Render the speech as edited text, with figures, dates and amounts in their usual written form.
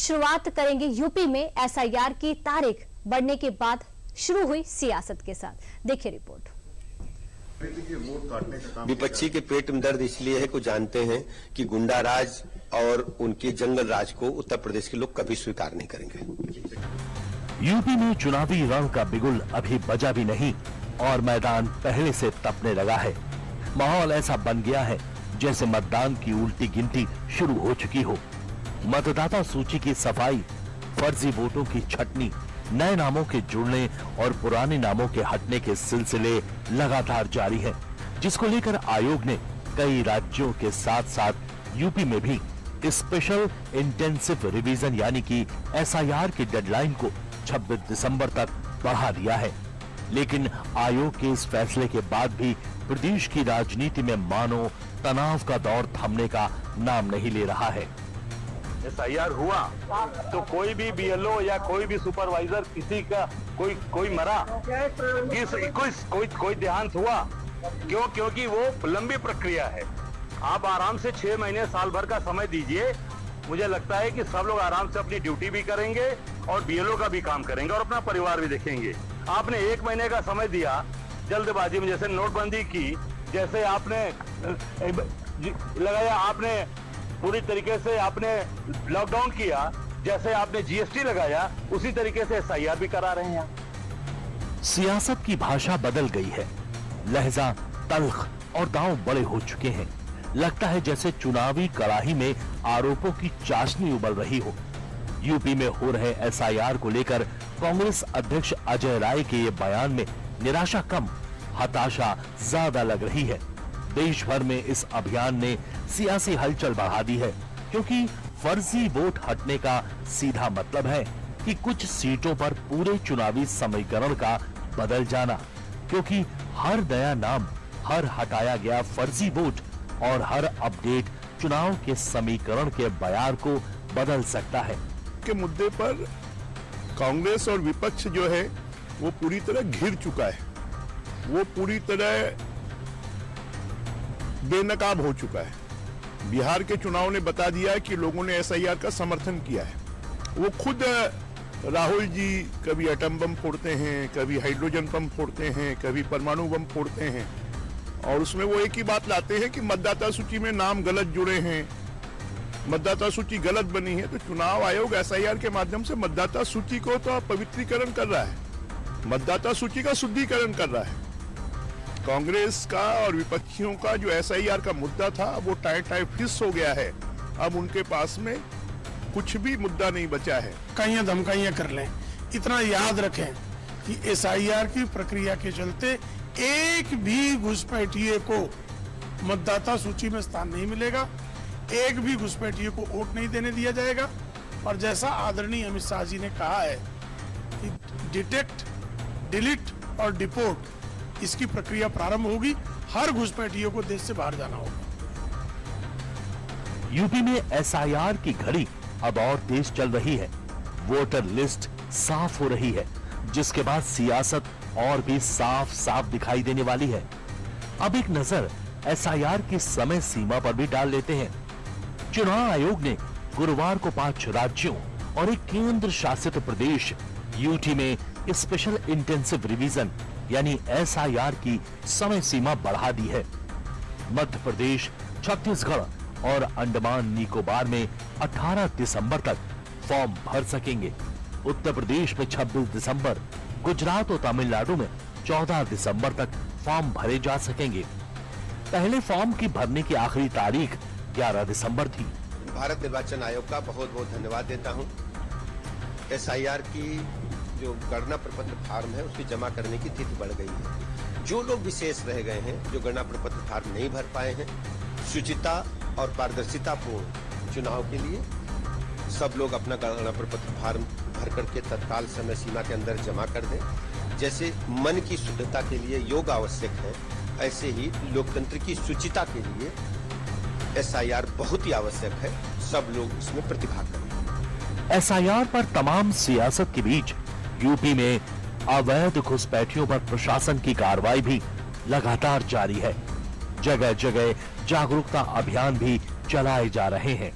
शुरुआत करेंगे यूपी में एसआईआर की तारीख बढ़ने के बाद शुरू हुई सियासत के साथ। देखिए रिपोर्ट। विपक्षी के पेट में दर्द इसलिए है कि जानते हैं कि गुंडा राज और उनके जंगल राज को उत्तर प्रदेश के लोग कभी स्वीकार नहीं करेंगे। यूपी में चुनावी रण का बिगुल अभी बजा भी नहीं और मैदान पहले से तपने लगा है। माहौल ऐसा बन गया है जैसे मतदान की उल्टी गिनती शुरू हो चुकी हो। मतदाता सूची की सफाई, फर्जी वोटों की छटनी, नए नामों के जुड़ने और पुराने नामों के हटने के सिलसिले लगातार जारी है, जिसको लेकर आयोग ने कई राज्यों के साथ साथ यूपी में भी स्पेशल इंटेंसिव रिवीजन यानी कि एसआईआर की डेडलाइन को 26 दिसंबर तक बढ़ा दिया है। लेकिन आयोग के इस फैसले के बाद भी प्रदेश की राजनीति में मानो तनाव का दौर थमने का नाम नहीं ले रहा है। एसआईआर हुआ तो कोई भी बीएलओ या कोई भी सुपरवाइजर किसी का कोई मरा, कोई देहांत हुआ क्यों? क्योंकि वो लंबी प्रक्रिया है। आप आराम से 6 महीने साल भर का समय दीजिए, मुझे लगता है कि सब लोग आराम से अपनी ड्यूटी भी करेंगे और बीएलओ का भी काम करेंगे और अपना परिवार भी देखेंगे। आपने 1 महीने का समय दिया जल्दबाजी में, जैसे नोटबंदी की, जैसे आपने लगाया, आपने पूरी तरीके से आपने लॉकडाउन किया, जैसे आपने जीएसटी लगाया, उसी तरीके से एसआईआर भी करा रहे हैं। सियासत की भाषा बदल गई है, लहजा तल्ख और दांव बड़े हो चुके हैं। लगता है जैसे चुनावी कड़ाही में आरोपों की चाशनी उबल रही हो। यूपी में हो रहे एसआईआर को लेकर कांग्रेस अध्यक्ष अजय राय के ये बयान में निराशा कम, हताशा ज्यादा लग रही है। देश भर में इस अभियान ने सियासी हलचल बढ़ा दी है, क्योंकि फर्जी वोट हटने का सीधा मतलब है कि कुछ सीटों पर पूरे चुनावी समीकरण का बदल जाना, क्योंकि हर नया नाम, हर हटाया गया फर्जी वोट और हर अपडेट चुनाव के समीकरण के बयार को बदल सकता है। के मुद्दे पर कांग्रेस और विपक्ष जो है वो पूरी तरह घिर चुका है, वो पूरी तरह बेनकाब हो चुका है। बिहार के चुनाव ने बता दिया है कि लोगों ने एसआईआर का समर्थन किया है। वो खुद राहुल जी कभी एटम बम फोड़ते हैं, कभी हाइड्रोजन बम फोड़ते हैं, कभी परमाणु बम फोड़ते हैं और उसमें वो एक ही बात लाते हैं कि मतदाता सूची में नाम गलत जुड़े हैं, मतदाता सूची गलत बनी है। तो चुनाव आयोग एसआईआर के माध्यम से मतदाता सूची को तो पवित्रीकरण कर रहा है, मतदाता सूची का शुद्धिकरण कर रहा है। कांग्रेस का और विपक्षियों का जो एसआईआर का मुद्दा था वो टाई फिस हो गया है। अब उनके पास में कुछ भी मुद्दा नहीं बचा है। कहीं धमकाइयां कर लें, इतना याद रखें कि एसआईआर की प्रक्रिया के चलते एक भी घुसपैठिए को मतदाता सूची में स्थान नहीं मिलेगा, एक भी घुसपैठिए को वोट नहीं देने दिया जाएगा। और जैसा आदरणीय अमित शाह जी ने कहा है कि डिटेक्ट, डिलीट और डिपोर्ट, इसकी प्रक्रिया प्रारंभ होगी। हर घुसपैठियों को देश से बाहर जाना होगा। यूपी में एसआईआर की घड़ी अब और तेज चल रही है। वोटर लिस्ट साफ हो रही है, जिसके बाद सियासत और भी साफ साफ दिखाई देने वाली है। अब एक नजर एसआईआर की समय सीमा पर भी डाल लेते हैं। चुनाव आयोग ने गुरुवार को 5 राज्यों और एक केंद्र शासित प्रदेश यूटी में स्पेशल इंटेंसिव रिवीजन यानी एसआईआर की समय सीमा बढ़ा दी है। मध्य प्रदेश, छत्तीसगढ़ और अंडमान निकोबार में 18 दिसंबर तक फॉर्म भर सकेंगे। उत्तर प्रदेश में 26 दिसंबर, गुजरात और तमिलनाडु में 14 दिसंबर तक फॉर्म भरे जा सकेंगे। पहले फॉर्म की भरने की आखिरी तारीख 11 दिसंबर थी। भारत निर्वाचन आयोग का बहुत बहुत धन्यवाद देता हूं। एसआईआर की जो गणना प्रपत्र फार्म है उसकी जमा करने की तिथि बढ़ गई है। जो लोग विशेष रह गए हैं, जो गणना प्रपत्र फार्म नहीं भर पाए हैं, शुचिता और पारदर्शिता पूर्ण चुनाव के लिए सब लोग अपना गणना प्रपत्र फार्म भर करके तत्काल समय सीमा के अंदर जमा कर दें। जैसे मन की शुद्धता के लिए योग आवश्यक है, ऐसे ही लोकतंत्र की शुचिता के लिए एसआईआर बहुत ही आवश्यक है। सब लोग इसमें प्रतिभाग करें। एसआईआर पर तमाम सियासत के बीच यूपी में अवैध घुसपैठियों पर प्रशासन की कार्रवाई भी लगातार जारी है। जगह जगह जागरूकता अभियान भी चलाए जा रहे हैं।